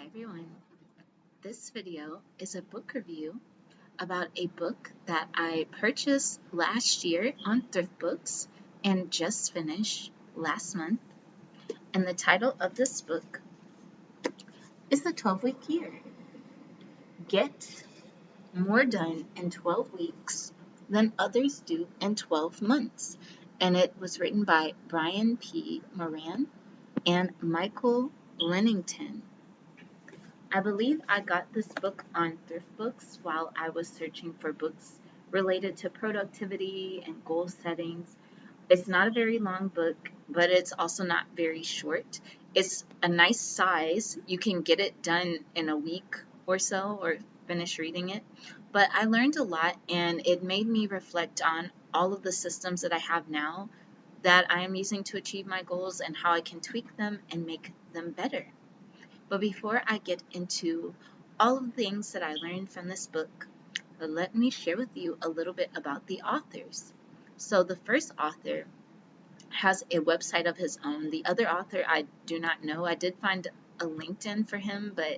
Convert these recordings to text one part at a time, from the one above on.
everyone. This video is a book review about a book that I purchased last year on Thrift Books and just finished last month. And the title of this book is The 12-Week Year. Get more done in 12 weeks than others do in 12 months. And it was written by Brian P. Moran and Michael Lennington. I believe I got this book on Thrift Books while I was searching for books related to productivity and goal settings. It's not a very long book, but it's also not very short. It's a nice size. You can get it done in a week or so or finish reading it. But I learned a lot and it made me reflect on all of the systems that I have now that I am using to achieve my goals and how I can tweak them and make them better. But before I get into all of the things that I learned from this book, let me share with you a little bit about the authors. So the first author has a website of his own. The other author I do not know. I did find a LinkedIn for him, but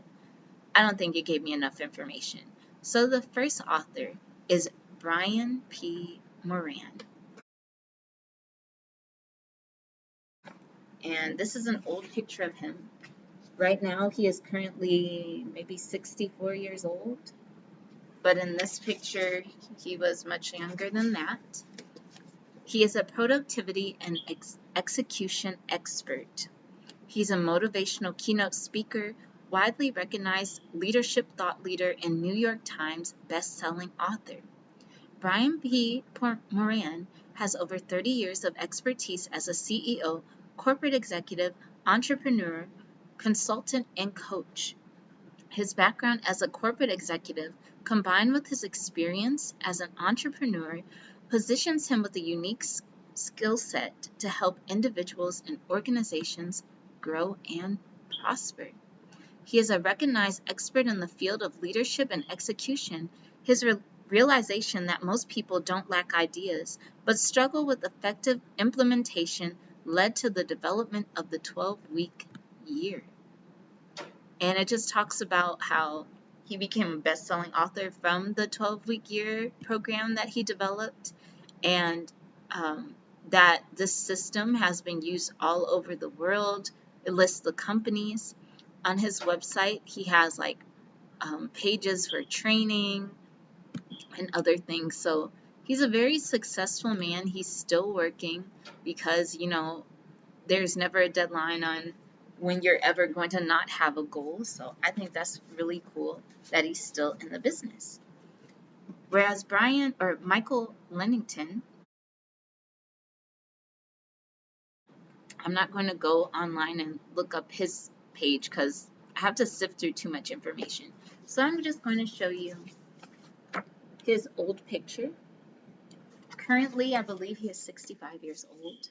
I don't think it gave me enough information. So the first author is Brian P. Moran. And this is an old picture of him. Right now, he is currently maybe 64 years old. But in this picture, he was much younger than that. He is a productivity and execution expert. He's a motivational keynote speaker, widely recognized leadership thought leader, and New York Times best-selling author. Brian P. Moran has over 30 years of expertise as a CEO, corporate executive, entrepreneur, consultant, and coach. His background as a corporate executive, combined with his experience as an entrepreneur, positions him with a unique skill set to help individuals and organizations grow and prosper. He is a recognized expert in the field of leadership and execution. His realization that most people don't lack ideas, but struggle with effective implementation led to the development of the 12-week year. And it just talks about how he became a best-selling author from the 12-week year program that he developed, and that this system has been used all over the world. It lists the companies. On his website, he has like pages for training and other things. So he's a very successful man. He's still working because, there's never a deadline on when you're ever going to not have a goal. So I think that's really cool that he's still in the business. Whereas Michael Lennington, I'm not going to go online and look up his page because I have to sift through too much information. So I'm just going to show you his old picture. Currently, I believe he is 65 years old.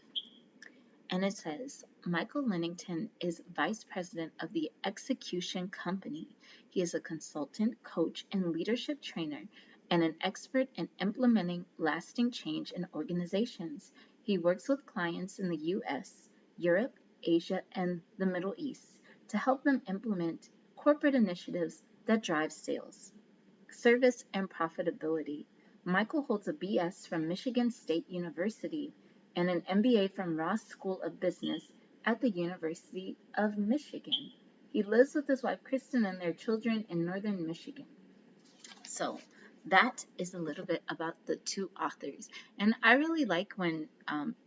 And it says, Michael Lennington is Vice President of the Execution Company. He is a consultant, coach, and leadership trainer, and an expert in implementing lasting change in organizations. He works with clients in the U.S., Europe, Asia, and the Middle East to help them implement corporate initiatives that drive sales, service, and profitability. Michael holds a BS from Michigan State University and an MBA from Ross School of Business at the University of Michigan. He lives with his wife Kristen and their children in northern Michigan. So that is a little bit about the two authors. And I really like when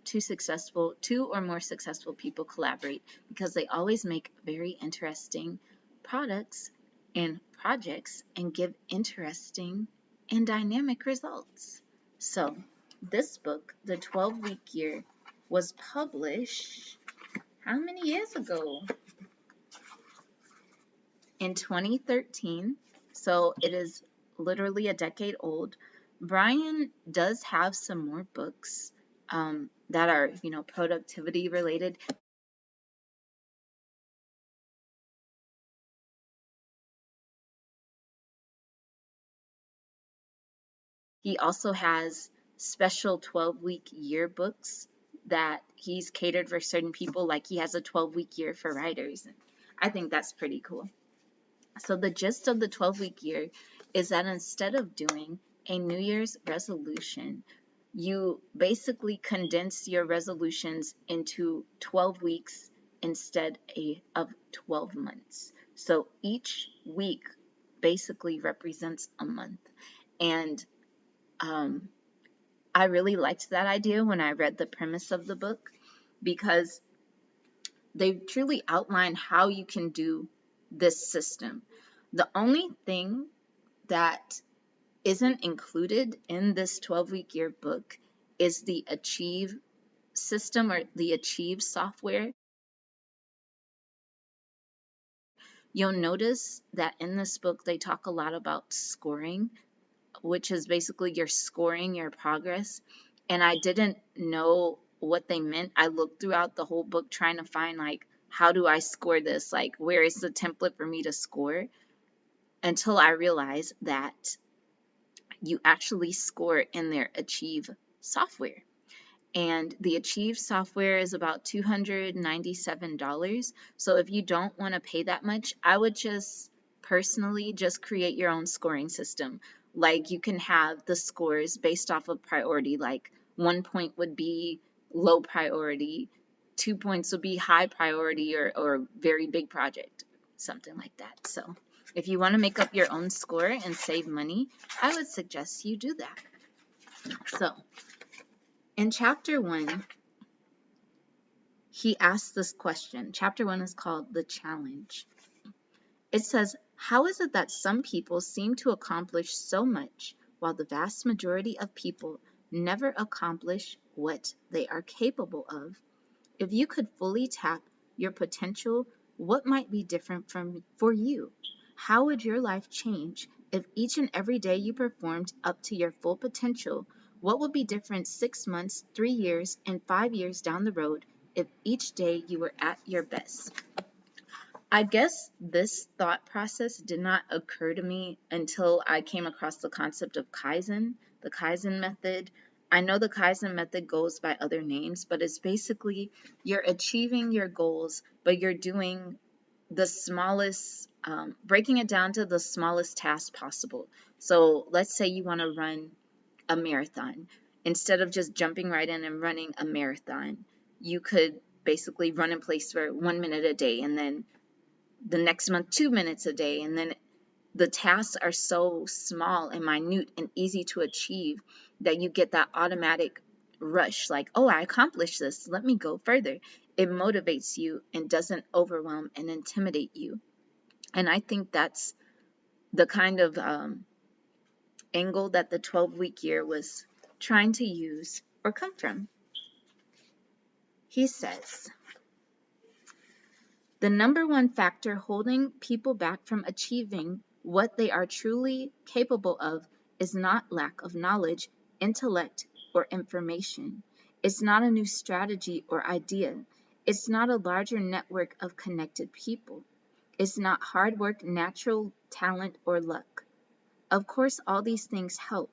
two or more successful people collaborate because they always make very interesting products and projects and give interesting and dynamic results. So this book, The 12-Week Year, was published how many years ago? In 2013. So it is literally a decade old. Brian does have some more books that are, productivity related. He also has special 12-week yearbooks that he's catered for certain people, like he has a 12-week year for writers. I think that's pretty cool. So the gist of the 12-week year is that instead of doing a New Year's resolution, you basically condense your resolutions into 12 weeks instead of 12 months. So each week basically represents a month. And I really liked that idea when I read the premise of the book, because they truly outline how you can do this system. The only thing that isn't included in this 12-week year book is the Achieve system, or the Achieve software. You'll notice that in this book they talk a lot about scoring, which is basically you're scoring your progress. And I didn't know what they meant. I looked throughout the whole book trying to find, like, how do I score this? Like, where is the template for me to score? Until I realized that you actually score in their Achieve software. And the Achieve software is about $297. So if you don't want to pay that much, I would just personally just create your own scoring system. Like, you can have the scores based off of priority, like 1 point would be low priority, 2 points would be high priority or very big project, something like that. So if you want to make up your own score and save money, I would suggest you do that. So in chapter 1, he asks this question. Chapter 1 is called The Challenge. It says, how is it that some people seem to accomplish so much while the vast majority of people never accomplish what they are capable of? If you could fully tap your potential, what might be different for you? How would your life change if each and every day you performed up to your full potential? What would be different 6 months, 3 years, and 5 years down the road if each day you were at your best? I guess this thought process did not occur to me until I came across the concept of Kaizen, the Kaizen method. I know the Kaizen method goes by other names, but it's basically you're achieving your goals, but you're doing the smallest, breaking it down to the smallest task possible. So let's say you want to run a marathon. Instead of just jumping right in and running a marathon, you could basically run in place for 1 minute a day, and then the next month 2 minutes a day, and then the tasks are so small and minute and easy to achieve that you get that automatic rush, like, oh, I accomplished this, let me go further. It motivates you and doesn't overwhelm and intimidate you. And I think that's the kind of angle that the 12-week year was trying to use or come from. He says, the number one factor holding people back from achieving what they are truly capable of is not lack of knowledge, intellect, or information. It's not a new strategy or idea. It's not a larger network of connected people. It's not hard work, natural talent, or luck. Of course, all these things help.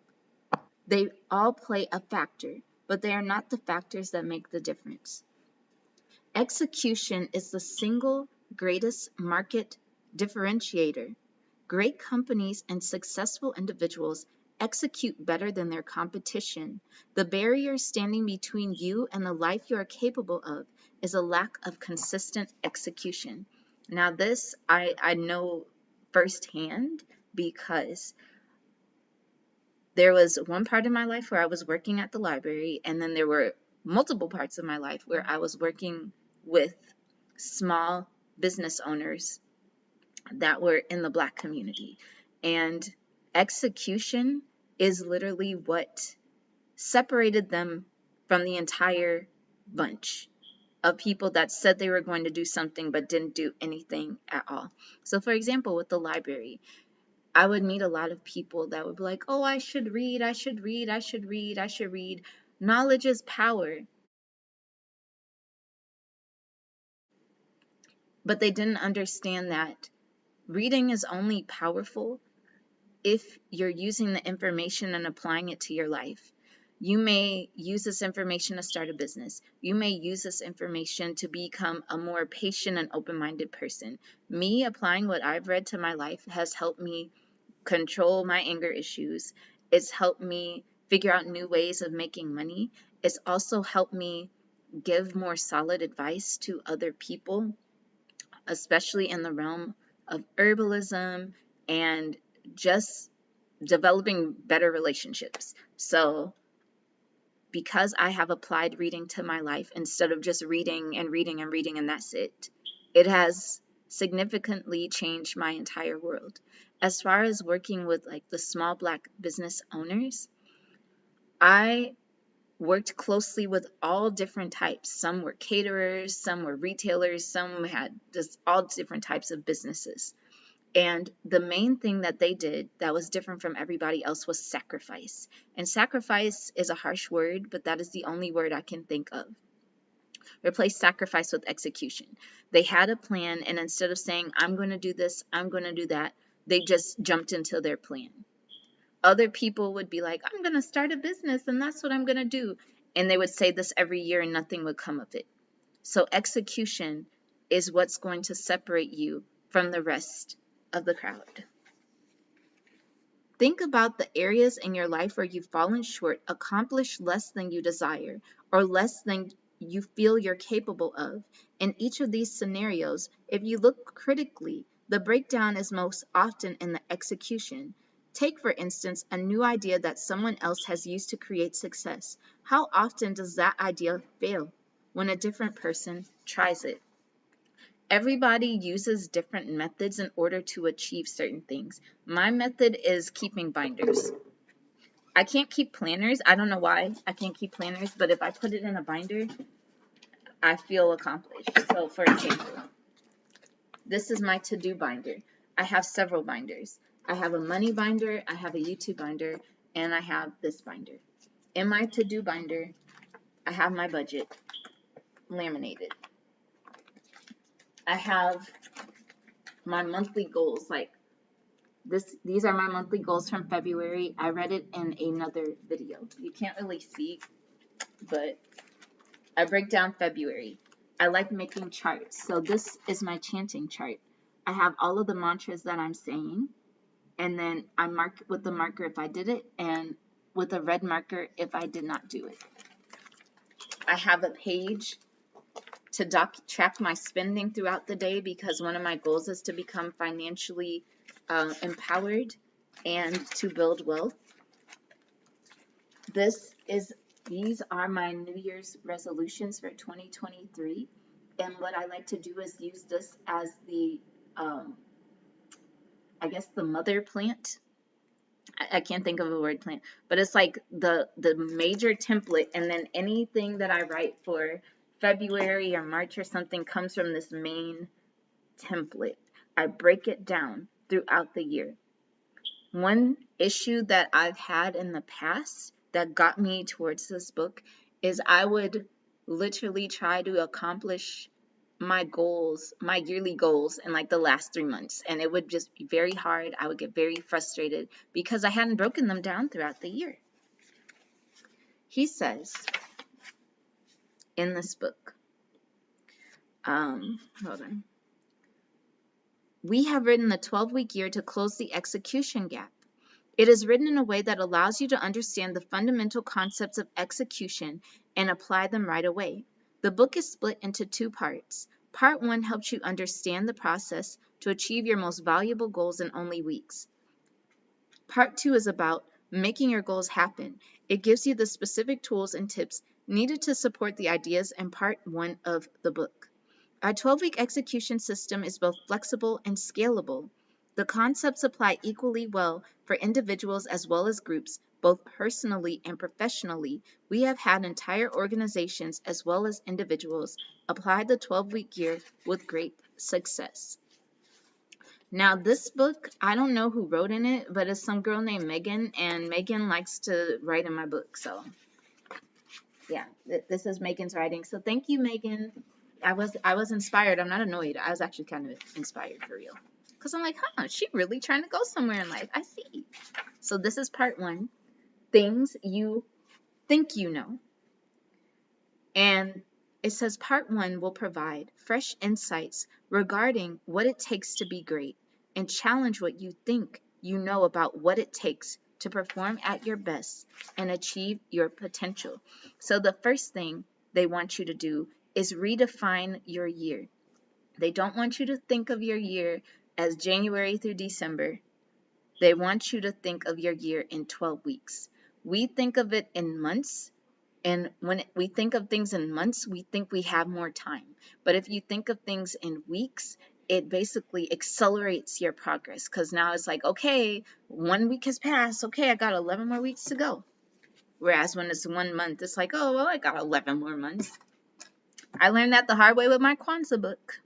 They all play a factor, but they are not the factors that make the difference. Execution is the single greatest market differentiator. Great companies and successful individuals execute better than their competition. The barrier standing between you and the life you are capable of is a lack of consistent execution. Now this I know firsthand, because there was one part of my life where I was working at the library, and then there were multiple parts of my life where I was working with small business owners that were in the Black community. And execution is literally what separated them from the entire bunch of people that said they were going to do something but didn't do anything at all. So for example, with the library, I would meet a lot of people that would be like, oh, I should read, I should read, I should read, I should read. Knowledge is power. But they didn't understand that reading is only powerful if you're using the information and applying it to your life. You may use this information to start a business. You may use this information to become a more patient and open-minded person. Me applying what I've read to my life has helped me control my anger issues. It's helped me figure out new ways of making money. It's also helped me give more solid advice to other people, especially in the realm of herbalism and just developing better relationships. So because I have applied reading to my life instead of just reading and reading and reading and that's it, it has significantly changed my entire world. As far as working with like the small Black business owners, I worked closely with all different types. Some were caterers, some were retailers, some had just all different types of businesses. And the main thing that they did that was different from everybody else was sacrifice. And sacrifice is a harsh word, but that is the only word I can think of. Replace sacrifice with execution. They had a plan, and instead of saying, I'm going to do this, I'm going to do that, they just jumped into their plan. Other people would be like, I'm going to start a business, and that's what I'm going to do. And they would say this every year, and nothing would come of it. So execution is what's going to separate you from the rest of the crowd. Think about the areas in your life where you've fallen short, accomplished less than you desire, or less than you feel you're capable of. In each of these scenarios, if you look critically, the breakdown is most often in the execution. Take, for instance, a new idea that someone else has used to create success. How often does that idea fail when a different person tries it? Everybody uses different methods in order to achieve certain things. My method is keeping binders. I can't keep planners. I don't know why I can't keep planners, but if I put it in a binder, I feel accomplished. So for example, this is my to-do binder. I have several binders. I have a money binder, I have a YouTube binder, and I have this binder. In my to-do binder, I have my budget laminated. I have my monthly goals, like these are my monthly goals from February. I read it in another video. You can't really see, but I break down February. I like making charts. So this is my chanting chart. I have all of the mantras that I'm saying, and then I mark with the marker if I did it, and with a red marker if I did not do it. I have a page to track my spending throughout the day because one of my goals is to become financially empowered and to build wealth. These are my New Year's resolutions for 2023, and what I like to do is use this as the, I guess the mother plant. I can't think of a word plant, but it's like the major template, and then anything that I write for February or March or something comes from this main template. I break it down throughout the year. One issue that I've had in the past that got me towards this book is I would literally try to accomplish my goals, my yearly goals in like the last 3 months, and it would just be very hard. I would get very frustrated because I hadn't broken them down throughout the year. He says in this book, hold on. We have written the 12-week year to close the execution gap. It is written in a way that allows you to understand the fundamental concepts of execution and apply them right away. The book is split into 2 parts. Part 1 helps you understand the process to achieve your most valuable goals in only weeks. Part 2 is about making your goals happen. It gives you the specific tools and tips needed to support the ideas in Part 1 of the book. Our 12-week execution system is both flexible and scalable. The concepts apply equally well for individuals as well as groups, both personally and professionally. We have had entire organizations as well as individuals apply the 12-week year with great success. Now, this book, I don't know who wrote in it, but it's some girl named Megan, and Megan likes to write in my book. So, yeah, this is Megan's writing. So, thank you, Megan. I was inspired. I'm not annoyed. I was actually kind of inspired for real. Because I'm like, she's really trying to go somewhere in life. I see. So this is part 1. Things you think you know. And it says part 1 will provide fresh insights regarding what it takes to be great and challenge what you think you know about what it takes to perform at your best and achieve your potential. So the first thing they want you to do is redefine your year. They don't want you to think of your year as January through December. They want you to think of your year in 12 weeks. We think of it in months, and when we think of things in months, we think we have more time. But if you think of things in weeks, it basically accelerates your progress, because now it's like, okay, 1 week has passed. Okay, I got 11 more weeks to go. Whereas when it's 1 month, it's like, oh, well, I got 11 more months. I learned that the hard way with my Kwanzaa book.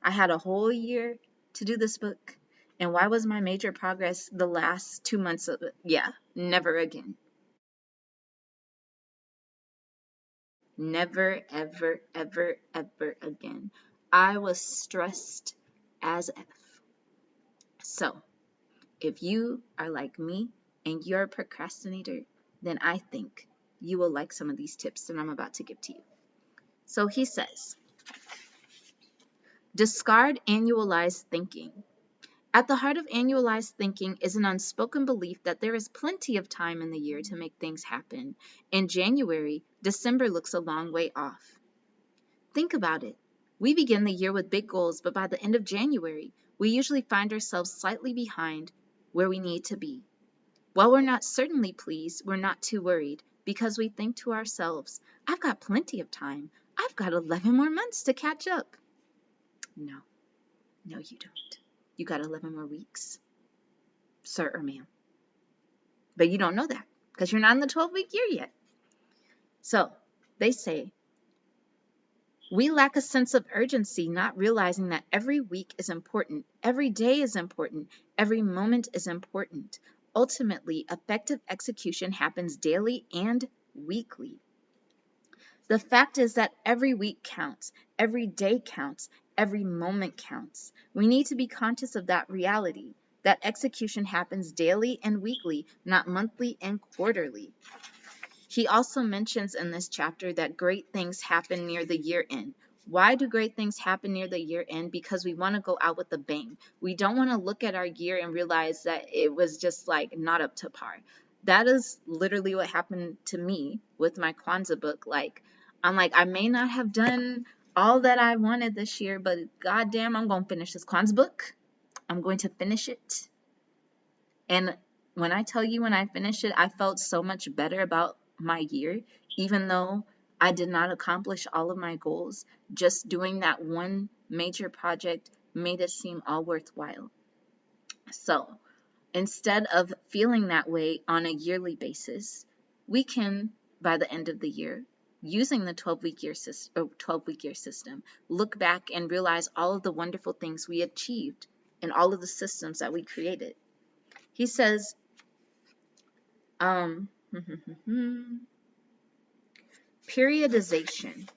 I had a whole year to do this book. And why was my major progress the last 2 months of it? Yeah, never again. Never, ever, ever, ever again. I was stressed as F. So, if you are like me and you're a procrastinator, then I think you will like some of these tips that I'm about to give to you. So he says, discard annualized thinking. At the heart of annualized thinking is an unspoken belief that there is plenty of time in the year to make things happen. In January, December looks a long way off. Think about it. We begin the year with big goals, but by the end of January, we usually find ourselves slightly behind where we need to be. While we're not certainly pleased, we're not too worried because we think to ourselves, I've got plenty of time. I've got 11 more months to catch up. No, you don't. You got 11 more weeks, sir or ma'am. But you don't know that because you're not in the 12-week year yet. So they say, we lack a sense of urgency, not realizing that every week is important, every day is important, every moment is important. Ultimately, effective execution happens daily and weekly. The fact is that every week counts, every day counts, every moment counts. We need to be conscious of that reality, that execution happens daily and weekly, not monthly and quarterly. He also mentions in this chapter that great things happen near the year end. Why do great things happen near the year end? Because we want to go out with a bang. We don't want to look at our year and realize that it was just like not up to par. That is literally what happened to me with my Kwanzaa book. I'm like, I may not have done all that I wanted this year, but goddamn, I'm going to finish this Kwanzaa book. I'm going to finish it. And when I tell you, when I finished it, I felt so much better about my year, even though I did not accomplish all of my goals. Just doing that one major project made it seem all worthwhile. So instead of feeling that way on a yearly basis, we can, by the end of the year, using the 12-week year system, look back and realize all of the wonderful things we achieved and all of the systems that we created. He says, periodization.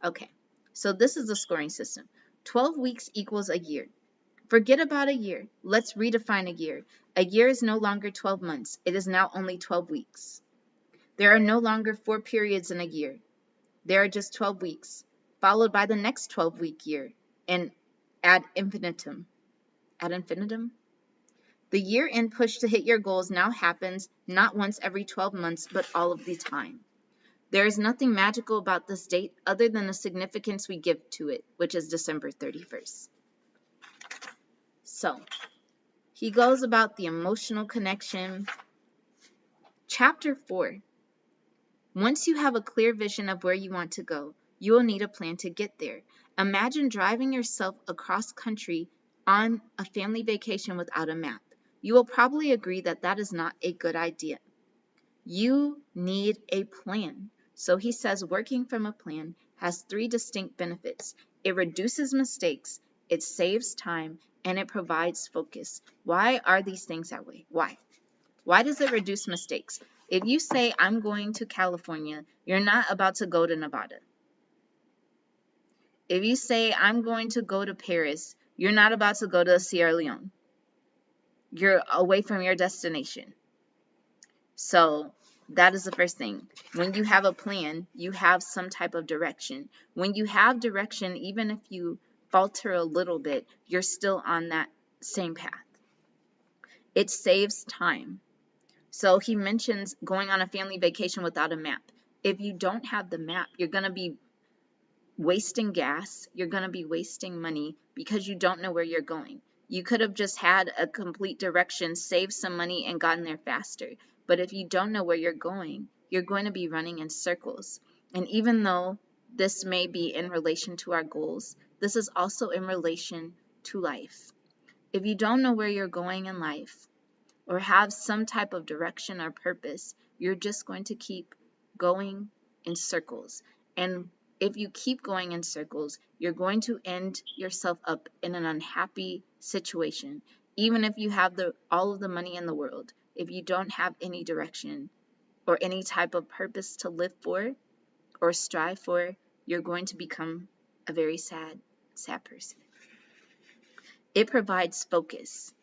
Okay, so this is the scoring system. 12 weeks equals a year. Forget about a year. Let's redefine a year. A year is no longer 12 months. It is now only 12 weeks. There are no longer 4 periods in a year. There are just 12 weeks, followed by the next 12-week year, and ad infinitum. Ad infinitum? The year-end push to hit your goals now happens not once every 12 months, but all of the time. There is nothing magical about this date other than the significance we give to it, which is December 31st. So, he goes about the emotional connection. Chapter 4. Once you have a clear vision of where you want to go, you will need a plan to get there. Imagine driving yourself across country on a family vacation without a map. You will probably agree that that is not a good idea. You need a plan. So he says working from a plan has 3 distinct benefits. It reduces mistakes, it saves time, and it provides focus. Why are these things that way? Why? Why does it reduce mistakes? If you say, I'm going to California, you're not about to go to Nevada. If you say, I'm going to go to Paris, you're not about to go to Sierra Leone. You're away from your destination. So That is the first thing. When you have a plan, you have some type of direction. When you have direction, even if you falter a little bit, you're still on that same path. It saves time. So he mentions going on a family vacation without a map. If you don't have the map, you're going to be wasting gas, you're going to be wasting money because you don't know where you're going. You could have just had a complete direction, saved some money, and gotten there faster. But if you don't know where you're going to be running in circles. And even though this may be in relation to our goals, this is also in relation to life. If you don't know where you're going in life or have some type of direction or purpose, you're just going to keep going in circles. And if you keep going in circles, you're going to end yourself up in an unhappy situation. Even if you have all of the money in the world, if you don't have any direction or any type of purpose to live for or strive for, you're going to become a very sad person. It provides focus.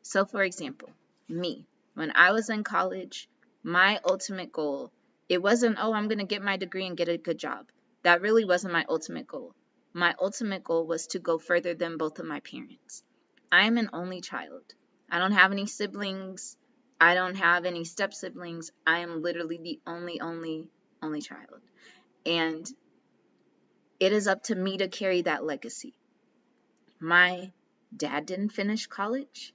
So for example, me, when I was in college, my ultimate goal, it wasn't, oh, I'm going to get my degree and get a good job. That really wasn't my ultimate goal. My ultimate goal was to go further than both of my parents. I am an only child. I don't have any siblings. I don't have any step siblings. I am literally the only child. And it is up to me to carry that legacy. My dad didn't finish college.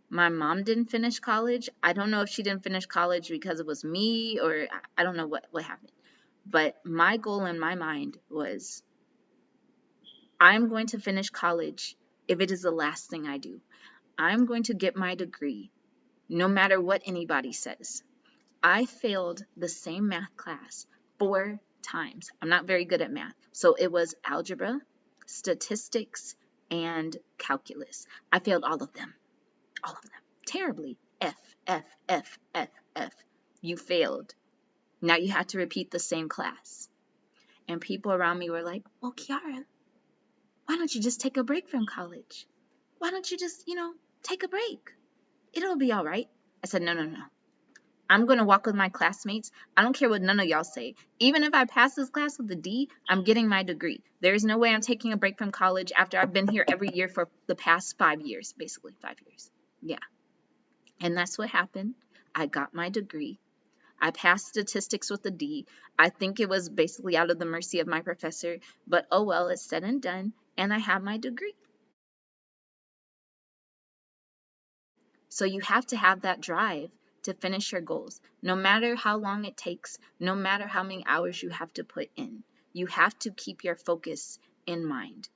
My mom didn't finish college. I don't know if she didn't finish college because it was me or I don't know what happened. But my goal in my mind was I'm going to finish college if it is the last thing I do. I'm going to get my degree no matter what anybody says. I failed the same math class 4 times. I'm not very good at math. So it was algebra, statistics, and calculus. I failed all of them. All of them. Terribly. F, F, F, F, F. You failed. Now you had to repeat the same class. And people around me were like, well, Kiara, why don't you just take a break from college? Why don't you just, take a break? It'll be all right. I said, no. I'm going to walk with my classmates. I don't care what none of y'all say. Even if I pass this class with a D, I'm getting my degree. There is no way I'm taking a break from college after I've been here every year for the past 5 years, basically 5 years. Yeah. And that's what happened. I got my degree. I passed statistics with a D. I think it was basically out of the mercy of my professor, but oh well, it's said and done, and I have my degree. So you have to have that drive to finish your goals, no matter how long it takes, no matter how many hours you have to put in. You have to keep your focus in mind.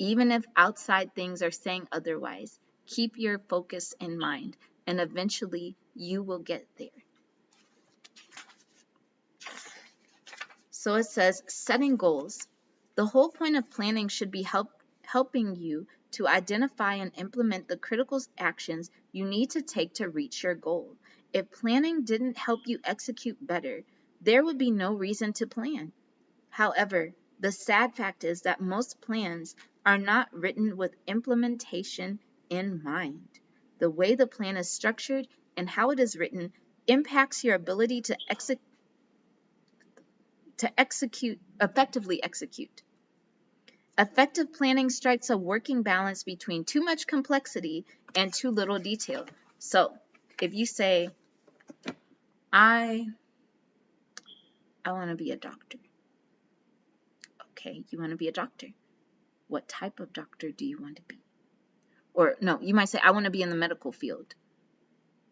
Even if outside things are saying otherwise, keep your focus in mind, and eventually you will get there. So it says, setting goals. The whole point of planning should be helping you to identify and implement the critical actions you need to take to reach your goal. If planning didn't help you execute better, there would be no reason to plan. However, the sad fact is that most plans are not written with implementation in mind. The way the plan is structured and how it is written impacts your ability to effectively execute. Effective planning strikes a working balance between too much complexity and too little detail. So, if you say, I want to be a doctor. Okay, you want to be a doctor. What type of doctor do you want to be? Or no, you might say, I want to be in the medical field.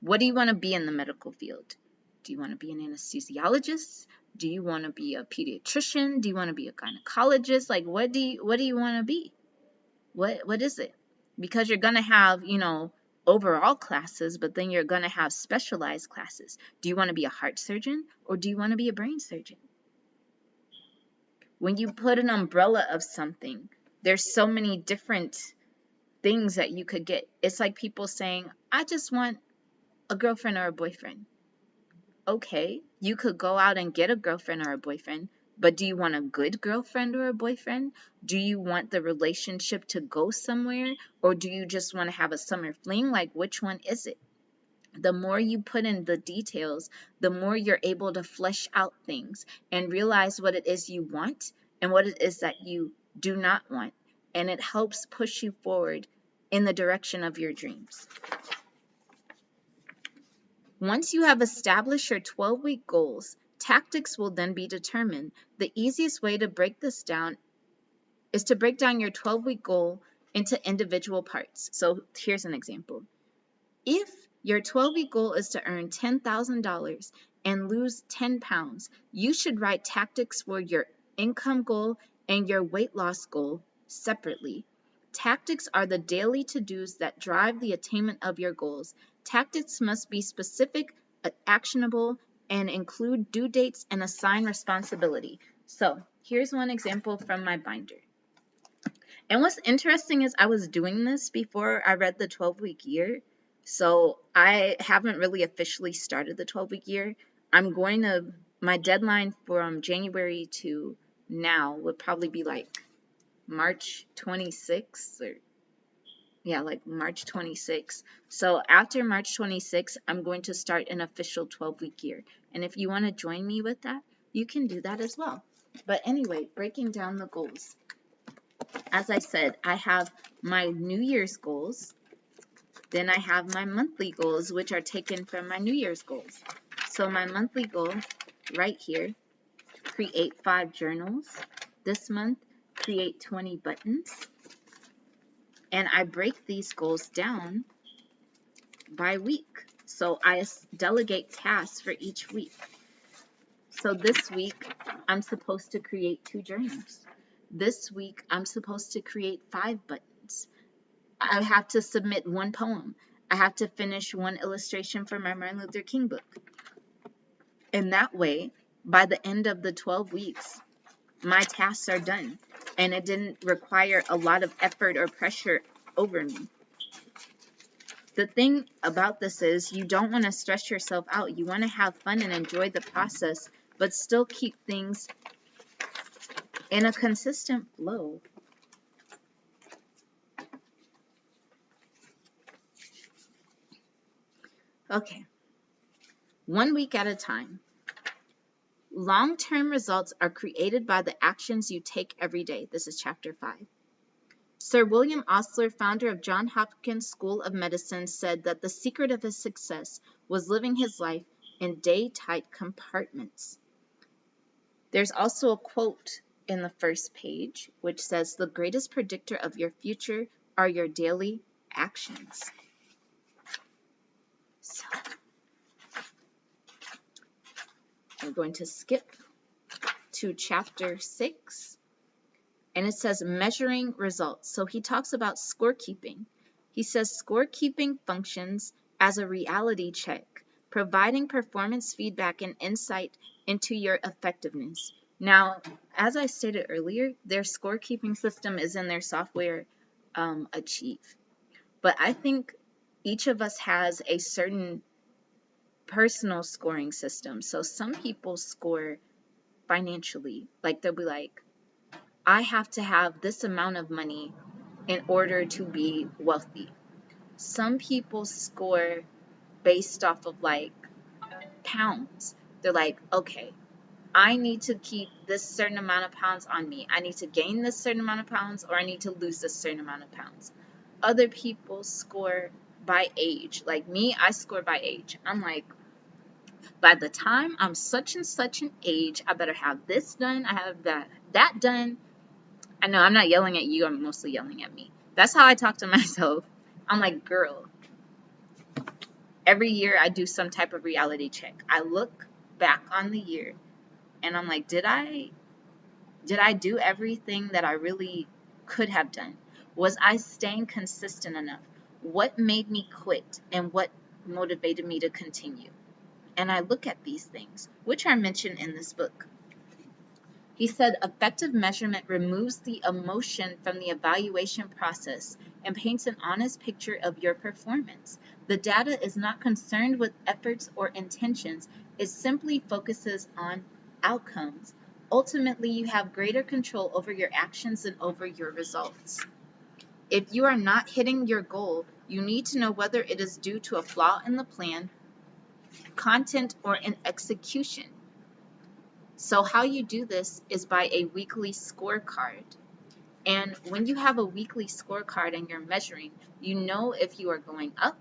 What do you want to be in the medical field? Do you want to be an anesthesiologist? Do you want to be a pediatrician? Do you want to be a gynecologist? Like, what do you want to be? What is it? Because you're going to have, overall classes, but then you're going to have specialized classes. Do you want to be a heart surgeon or do you want to be a brain surgeon? When you put an umbrella of something, there's so many different things that you could get. It's like people saying, I just want a girlfriend or a boyfriend. Okay, you could go out and get a girlfriend or a boyfriend, but do you want a good girlfriend or a boyfriend? Do you want the relationship to go somewhere? Or do you just want to have a summer fling? Like, which one is it? The more you put in the details, the more you're able to flesh out things and realize what it is you want and what it is that you do not want. And it helps push you forward in the direction of your dreams. Once you have established your 12-week goals, tactics will then be determined. The easiest way to break this down is to break down your 12-week goal into individual parts. So here's an example. If your 12-week goal is to earn $10,000 and lose 10 pounds, you should write tactics for your income goal and your weight loss goal separately. Tactics are the daily to-dos that drive the attainment of your goals. Tactics must be specific, actionable, and include due dates and assign responsibility. So here's one example from my binder. And what's interesting is I was doing this before I read the 12-week year. So I haven't really officially started the 12-week year. My deadline from January to now would probably be like March 26th like March 26th. So after March 26th, I'm going to start an official 12-week year. And if you want to join me with that, you can do that as well. But anyway, breaking down the goals. As I said, I have my New Year's goals. Then I have my monthly goals, which are taken from my New Year's goals. So my monthly goal right here, create 5 journals. This month, create 20 buttons. And I break these goals down by week. So I delegate tasks for each week. So this week, I'm supposed to create 2 journals. This week, I'm supposed to create 5 buttons. I have to submit 1 poem. I have to finish 1 illustration for my Martin Luther King book. And that way, by the end of the 12 weeks, my tasks are done. And it didn't require a lot of effort or pressure over me. The thing about this is you don't want to stress yourself out. You want to have fun and enjoy the process, but still keep things in a consistent flow. Okay. 1 week at a time. Long-term results are created by the actions you take every day. This is chapter 5. Sir William Osler, founder of Johns Hopkins School of Medicine, said that the secret of his success was living his life in day-tight compartments. There's also a quote in the first page which says, "The greatest predictor of your future are your daily actions." So, I'm going to skip to chapter 6, and it says measuring results. So he talks about scorekeeping. He says scorekeeping functions as a reality check, providing performance feedback and insight into your effectiveness. Now, as I stated earlier, their scorekeeping system is in their software, Achieve. But I think each of us has a certain personal scoring system. So some people score financially. Like they'll be like, I have to have this amount of money in order to be wealthy. Some people score based off of like pounds. They're like, okay, I need to keep this certain amount of pounds on me. I need to gain this certain amount of pounds, or I need to lose this certain amount of pounds. Other people score by age. Like me, I score by age. I'm like, by the time I'm such and such an age, I better have this done. I have that done. I know I'm not yelling at you. I'm mostly yelling at me. That's how I talk to myself. I'm like, girl, every year I do some type of reality check. I look back on the year and I'm like, did I do everything that I really could have done? Was I staying consistent enough? What made me quit and what motivated me to continue? And I look at these things, which are mentioned in this book. He said effective measurement removes the emotion from the evaluation process and paints an honest picture of your performance. The data is not concerned with efforts or intentions. It simply focuses on outcomes. Ultimately, you have greater control over your actions and over your results. If you are not hitting your goal, you need to know whether it is due to a flaw in the plan, content, or in execution. So how you do this is by a weekly scorecard. And when you have a weekly scorecard and you're measuring, you know if you are going up,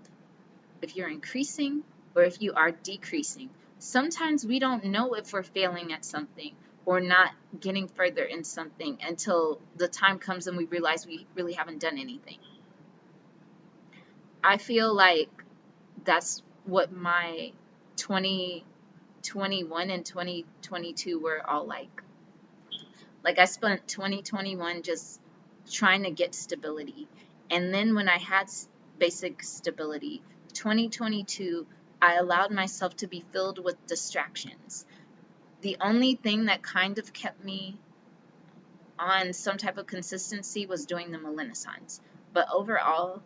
if you're increasing, or if you are decreasing. Sometimes we don't know if we're failing at something or not getting further in something until the time comes and we realize we really haven't done anything. I feel like that's what my 2021 and 2022 were all like. Like, I spent 2021 just trying to get stability. And then when I had basic stability, 2022, I allowed myself to be filled with distractions. The only thing that kind of kept me on some type of consistency was doing the Millennials. But overall,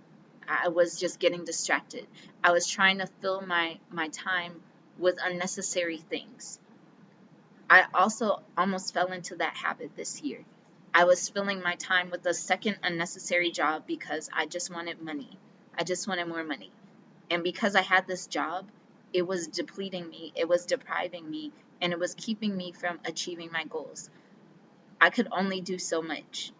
I was just getting distracted. I was trying to fill my time with unnecessary things. I also almost fell into that habit this year. I was filling my time with a second unnecessary job because I just wanted money. I just wanted more money. And because I had this job, it was depleting me, it was depriving me, and it was keeping me from achieving my goals. I could only do so much.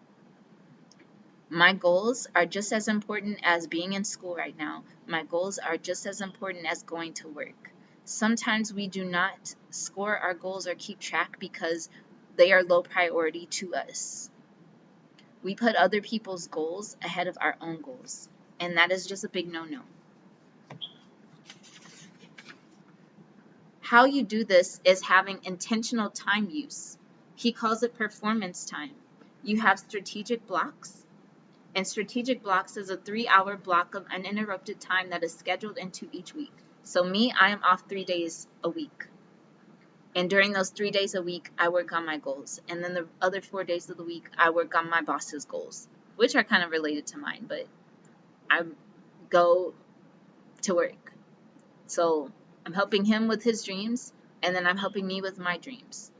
My goals are just as important as being in school right now. My goals are just as important as going to work. Sometimes we do not score our goals or keep track because they are low priority to us. We put other people's goals ahead of our own goals, and that is just a big no-no. How you do this is having intentional time use. He calls it performance time. You have strategic blocks, and strategic blocks is a 3-hour block of uninterrupted time that is scheduled into each week. So me, I am off 3 days a week. And during those 3 days a week, I work on my goals. And then the other 4 days of the week, I work on my boss's goals, which are kind of related to mine, but I go to work. So I'm helping him with his dreams, and then I'm helping me with my dreams.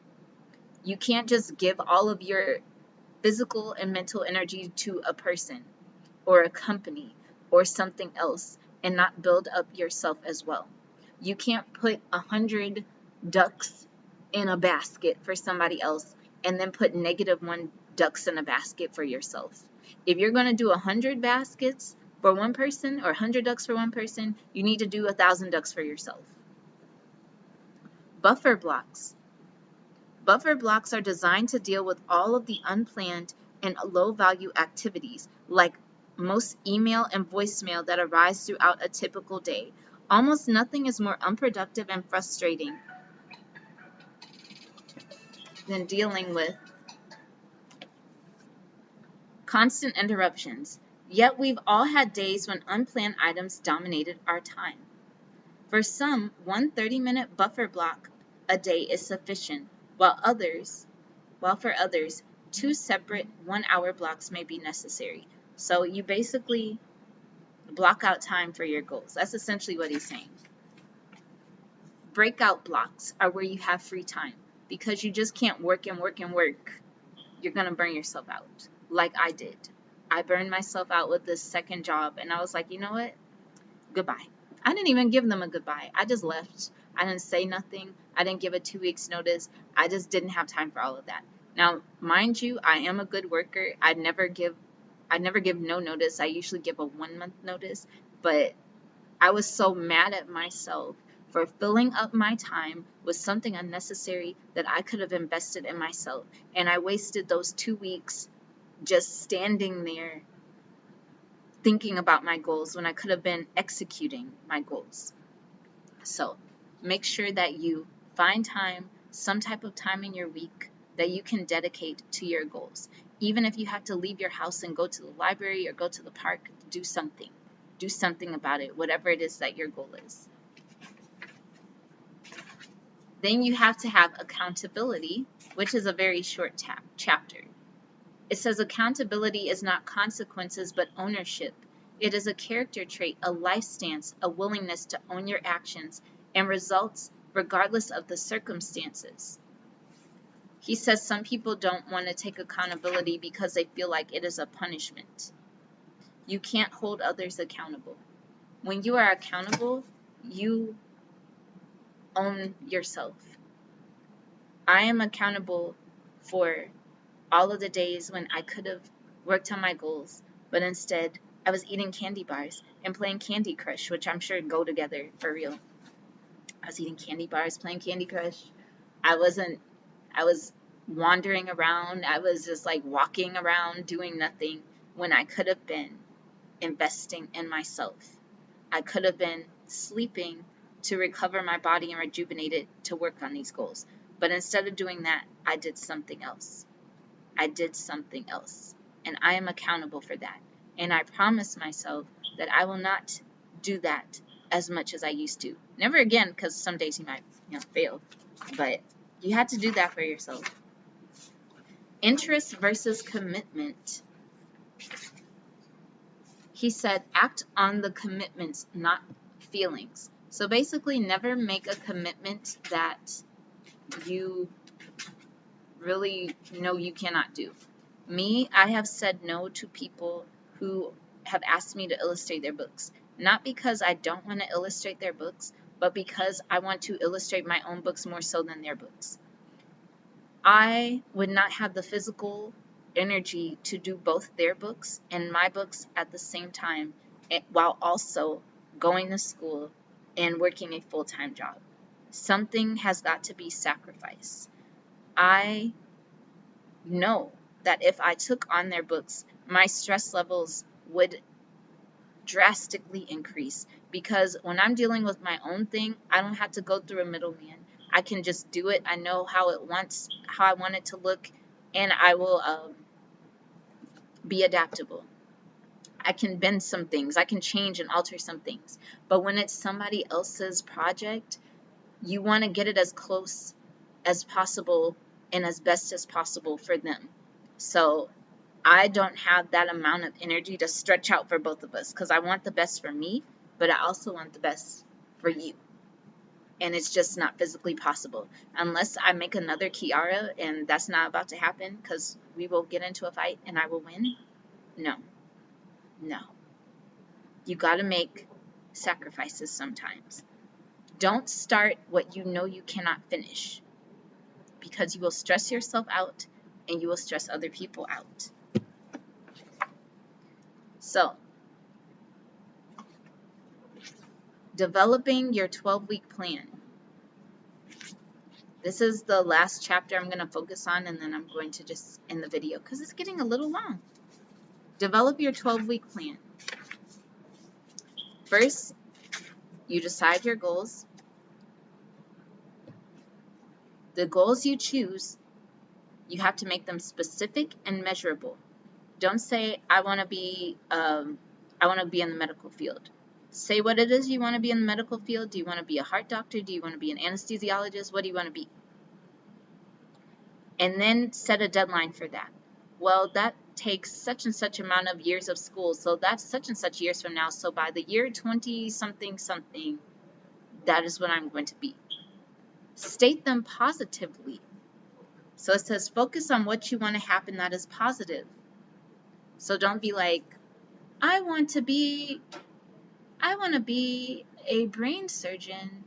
You can't just give all of your physical and mental energy to a person or a company or something else and not build up yourself as well. You can't put 100 ducks in a basket for somebody else and then put -1 ducks in a basket for yourself. If you're going to do 100 baskets for one person or 100 ducks for one person, you need to do 1,000 ducks for yourself. Buffer blocks. Buffer blocks are designed to deal with all of the unplanned and low-value activities, like most email and voicemail that arise throughout a typical day. Almost nothing is more unproductive and frustrating than dealing with constant interruptions. Yet we've all had days when unplanned items dominated our time. For some, one 30-minute buffer block a day is sufficient, while for others, 2 separate 1-hour blocks may be necessary. So you basically block out time for your goals. That's essentially what he's saying. Breakout blocks are where you have free time, because you just can't work and work and work. You're going to burn yourself out, like I did. I burned myself out with this second job, and I was like, you know what? Goodbye. I didn't even give them a goodbye. I just left. I didn't say nothing. I didn't give a 2 weeks notice. I just didn't have time for all of that. Now, mind you, I am a good worker. I never give no notice. I usually give a 1-month notice, but I was so mad at myself for filling up my time with something unnecessary that I could have invested in myself. And I wasted those 2 weeks just standing there thinking about my goals when I could have been executing my goals. So make sure that you find time, some type of time in your week that you can dedicate to your goals. Even if you have to leave your house and go to the library or go to the park, do something. Do something about it, whatever it is that your goal is. Then you have to have accountability, which is a very short chapter. It says accountability is not consequences but ownership. It is a character trait, a life stance, a willingness to own your actions and results regardless of the circumstances. He says some people don't want to take accountability because they feel like it is a punishment. You can't hold others accountable. When you are accountable, you own yourself. I am accountable for all of the days when I could have worked on my goals, but instead I was eating candy bars and playing Candy Crush, which I'm sure go together for real. I was eating candy bars, playing Candy Crush. I was wandering around. I was just like walking around doing nothing when I could have been investing in myself. I could have been sleeping to recover my body and rejuvenate it to work on these goals. But instead of doing that, I did something else. I did something else. And I am accountable for that. And I promise myself that I will not do that as much as I used to. Never again, because some days you might fail. But you have to do that for yourself. Interest versus commitment. He said, act on the commitments, not feelings. So basically, never make a commitment that you really know you cannot do. Me, I have said no to people who have asked me to illustrate their books. Not because I don't want to illustrate their books, but because I want to illustrate my own books more so than their books. I would not have the physical energy to do both their books and my books at the same time, while also going to school and working a full-time job. Something has got to be sacrificed. I know that if I took on their books, my stress levels would drastically increase, because when I'm dealing with my own thing, I don't have to go through a middleman. I can just do it. I know how I want it to look, and I will be adaptable. I can bend some things. I can change and alter some things. But when it's somebody else's project, you want to get it as close as possible and as best as possible for them. So I don't have that amount of energy to stretch out for both of us, because I want the best for me, but I also want the best for you. And it's just not physically possible. Unless I make another Kiara, and that's not about to happen, because we will get into a fight and I will win. No. You got to make sacrifices sometimes. Don't start what you know you cannot finish, because you will stress yourself out and you will stress other people out. So, developing your 12-week plan. This is the last chapter I'm going to focus on, and then I'm going to just end the video because it's getting a little long. Develop your 12-week plan. First, you decide your goals. The goals you choose, you have to make them specific and measurable. Don't say, I want to be in the medical field. Say what it is you want to be in the medical field. Do you want to be a heart doctor? Do you want to be an anesthesiologist? What do you want to be? And then set a deadline for that. Well, that takes such and such amount of years of school, so that's such and such years from now. So by the year 20 something something, that is what I'm going to be. State them positively. So it says focus on what you want to happen that is positive. So don't be like, I want to be a brain surgeon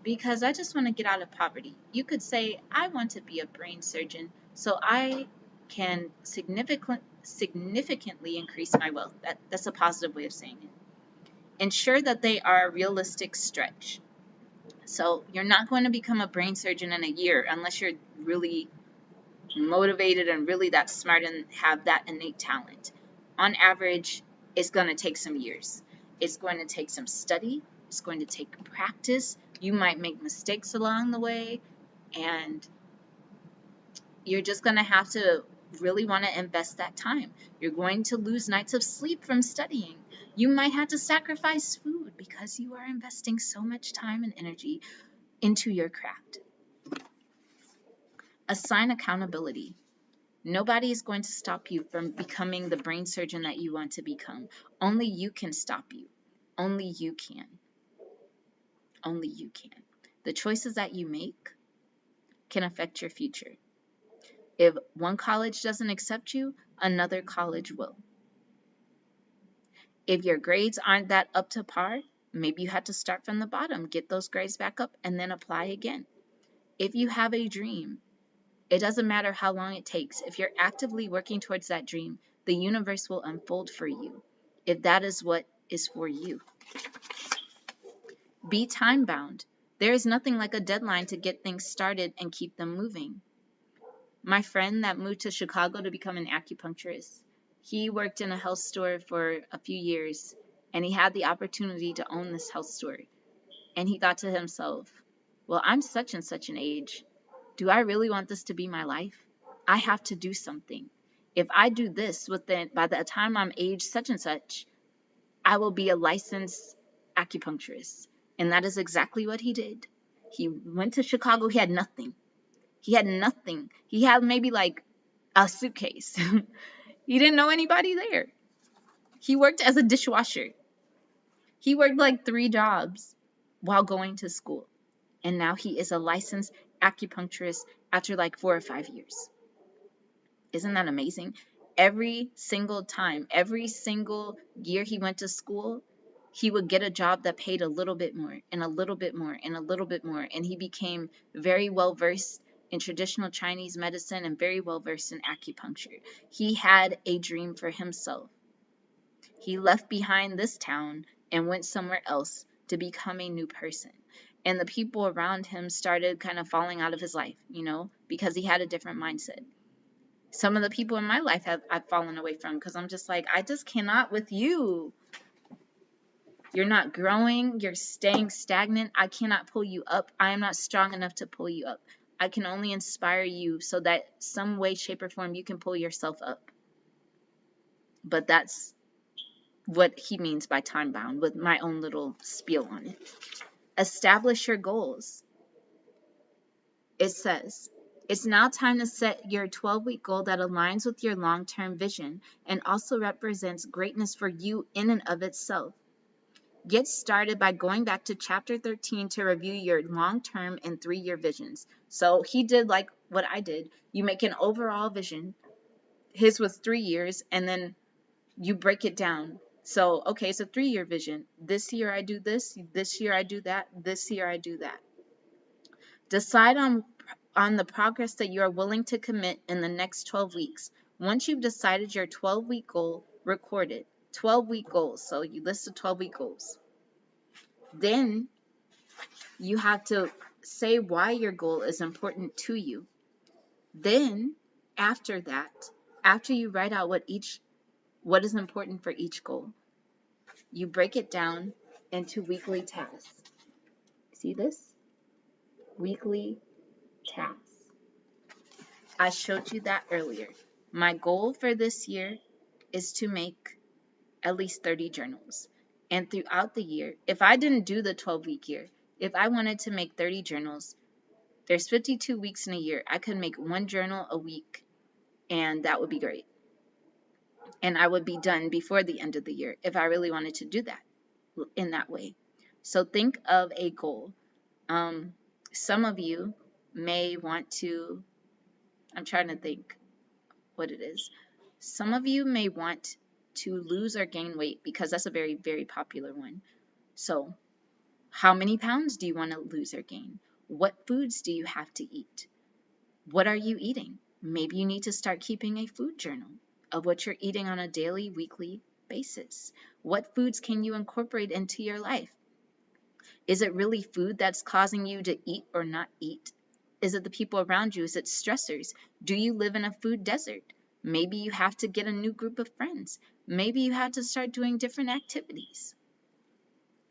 because I just want to get out of poverty. You could say, I want to be a brain surgeon so I can significantly increase my wealth. That's a positive way of saying it. Ensure that they are a realistic stretch. So you're not going to become a brain surgeon in a year unless you're really motivated and really that smart and have that innate talent. On average, it's going to take some years. It's going to take some study. It's going to take practice. You might make mistakes along the way, and you're just going to have to really want to invest that time. You're going to lose nights of sleep from studying. You might have to sacrifice food because you are investing so much time and energy into your craft. Assign accountability. Nobody is going to stop you from becoming the brain surgeon that you want to become. Only you can stop you. Only you can. Only you can. The choices that you make can affect your future. If one college doesn't accept you, another college will. If your grades aren't that up to par, maybe you had to start from the bottom, get those grades back up, and then apply again. If you have a dream, it doesn't matter how long it takes. If you're actively working towards that dream, the universe will unfold for you, if that is what is for you. Be time bound. There is nothing like a deadline to get things started and keep them moving. My friend that moved to Chicago to become an acupuncturist, he worked in a health store for a few years, and he had the opportunity to own this health store. And he thought to himself, well, I'm such and such an age. Do I really want this to be my life? I have to do something. If I do this by the time I'm age such and such, I will be a licensed acupuncturist. And that is exactly what he did. He went to Chicago. He had nothing. He had nothing. He had maybe like a suitcase. He didn't know anybody there. He worked as a dishwasher. He worked like 3 jobs while going to school. And now he is a licensed acupuncturist after like 4 or 5 years. Isn't that amazing? Every single time, every single year he went to school, he would get a job that paid a little bit more and a little bit more and a little bit more. And he became very well versed in traditional Chinese medicine and very well versed in acupuncture. He had a dream for himself. He left behind this town and went somewhere else to become a new person. And the people around him started kind of falling out of his life, because he had a different mindset. Some of the people in my life I've fallen away from because I'm just like, I just cannot with you. You're not growing. You're staying stagnant. I cannot pull you up. I am not strong enough to pull you up. I can only inspire you so that some way, shape, or form you can pull yourself up. But that's what he means by time bound, with my own little spiel on it. Establish your goals. It says, it's now time to set your 12-week goal that aligns with your long-term vision and also represents greatness for you in and of itself. Get started by going back to chapter 13 to review your long-term and 3-year visions. So he did like what I did. You make an overall vision. His was 3 years, and then you break it down. So, okay, it's a 3-year vision. This year I do this. This year I do that. This year I do that. Decide on the progress that you are willing to commit in the next 12 weeks. Once you've decided your 12-week goal, record it. 12-week goals. So you list the 12-week goals. Then you have to say why your goal is important to you. Then after that, after you write out what is important for each goal, you break it down into weekly tasks. See this? Weekly tasks. I showed you that earlier. My goal for this year is to make at least 30 journals. And throughout the year, if I didn't do the 12-week year, if I wanted to make 30 journals, there's 52 weeks in a year. I could make 1 journal a week, and that would be great. And I would be done before the end of the year if I really wanted to do that in that way. So think of a goal. Some of you may want to, I'm trying to think what it is. Some of you may want to lose or gain weight because that's a very, very popular one. So how many pounds do you want to lose or gain? What foods do you have to eat? What are you eating? Maybe you need to start keeping a food journal of what you're eating on a daily, weekly basis. What foods can you incorporate into your life? Is it really food that's causing you to eat or not eat? Is it the people around you? Is it stressors? Do you live in a food desert? Maybe you have to get a new group of friends. Maybe you have to start doing different activities.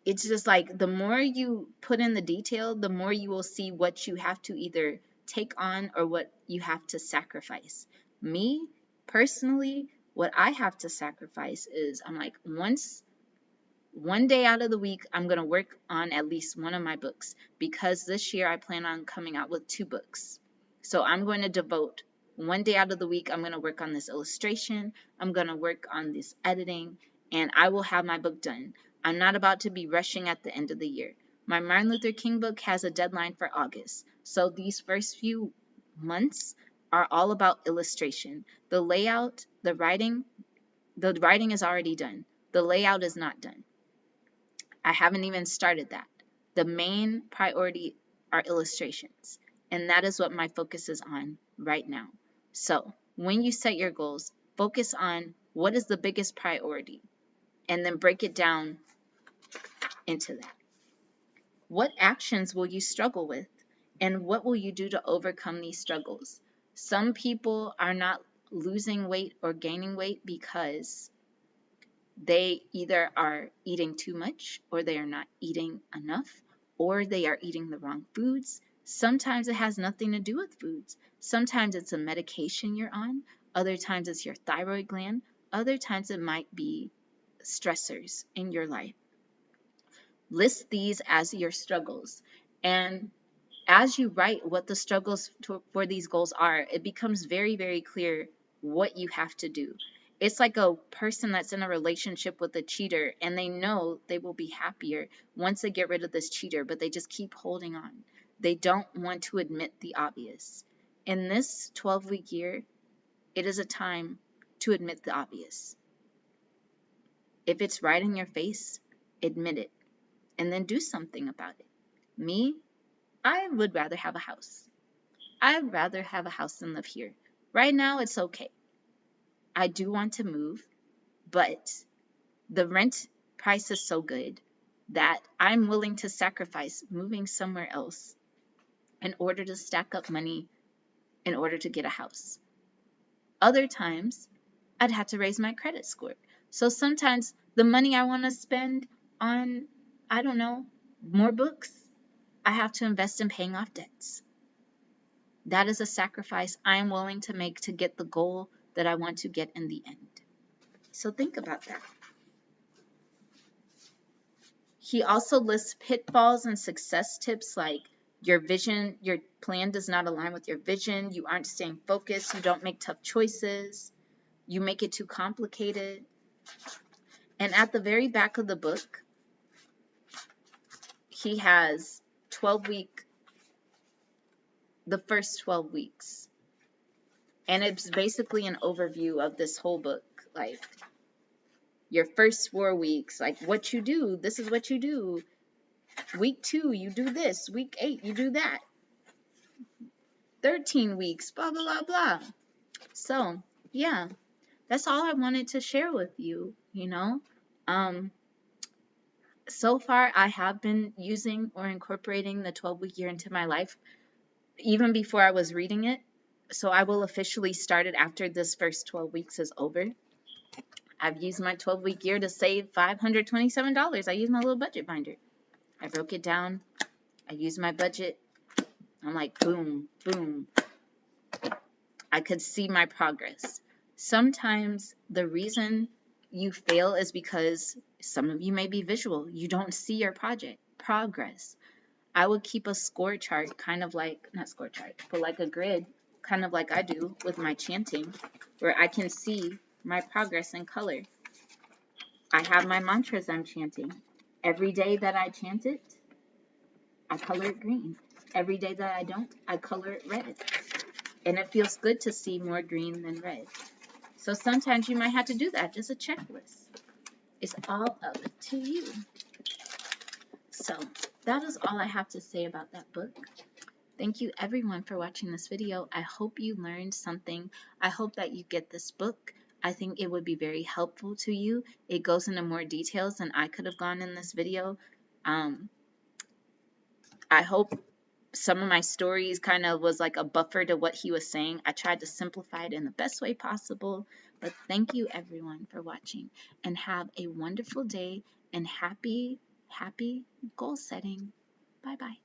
It's just like the more you put in the detail, the more you will see what you have to either take on or what you have to sacrifice. Me, personally, what I have to sacrifice is I'm like, one day out of the week, I'm going to work on at least one of my books because this year I plan on coming out with 2 books. So I'm going to devote one day out of the week. I'm going to work on this illustration. I'm going to work on this editing, and I will have my book done. I'm not about to be rushing at the end of the year. My Martin Luther King book has a deadline for August. So these first few months are all about illustration. The layout, the writing is already done. The layout is not done. I haven't even started that. The main priority are illustrations, and that is what my focus is on right now. So when you set your goals, focus on what is the biggest priority, and then break it down into that. What actions will you struggle with, and what will you do to overcome these struggles? Some people are not losing weight or gaining weight because they either are eating too much, or they are not eating enough, or they are eating the wrong foods. Sometimes it has nothing to do with foods. Sometimes it's a medication you're on. Other times it's your thyroid gland. Other times it might be stressors in your life. List these as your struggles. And as you write what the struggles for these goals are, it becomes very, very clear what you have to do. It's like a person that's in a relationship with a cheater, and they know they will be happier once they get rid of this cheater, but they just keep holding on. They don't want to admit the obvious. In this 12-week year, it is a time to admit the obvious. If it's right in your face, admit it, and then do something about it. Me, I would rather have a house. I'd rather have a house than live here. Right now, it's okay. I do want to move, but the rent price is so good that I'm willing to sacrifice moving somewhere else in order to stack up money in order to get a house. Other times, I'd have to raise my credit score. So sometimes the money I want to spend on, I don't know, more books, I have to invest in paying off debts. That is a sacrifice I am willing to make to get the goal that I want to get in the end. So think about that. He also lists pitfalls and success tips like your vision, your plan does not align with your vision, you aren't staying focused, you don't make tough choices, you make it too complicated. And at the very back of the book, he has the first 12 weeks. And it's basically an overview of this whole book. Like, your first 4 weeks, like what you do, this is what you do. Week 2, you do this. Week 8, you do that. 13 weeks, blah, blah, blah, blah. So, yeah, that's all I wanted to share with you, So far, I have been using or incorporating the 12-week year into my life, even before I was reading it. So I will officially start it after this first 12 weeks is over. I've used my 12-week year to save $527. I used my little budget binder. I broke it down. I used my budget. I'm like, boom, boom. I could see my progress. Sometimes the reason you fail is because some of you may be visual. You don't see your progress. I would keep a score chart, kind of like, not score chart, but like a grid, kind of like I do with my chanting, where I can see my progress in color. I have my mantras I'm chanting. Every day that I chant it, I color it green. Every day that I don't, I color it red. And it feels good to see more green than red. So sometimes you might have to do that, just a checklist. It's all up to you. So that is all I have to say about that book. Thank you everyone for watching this video. I hope you learned something. I hope that you get this book. I think it would be very helpful to you. It goes into more details than I could have gone in this video. I hope some of my stories kind of was like a buffer to what he was saying. I tried to simplify it in the best way possible. But thank you everyone for watching, and have a wonderful day and happy goal setting. Bye bye.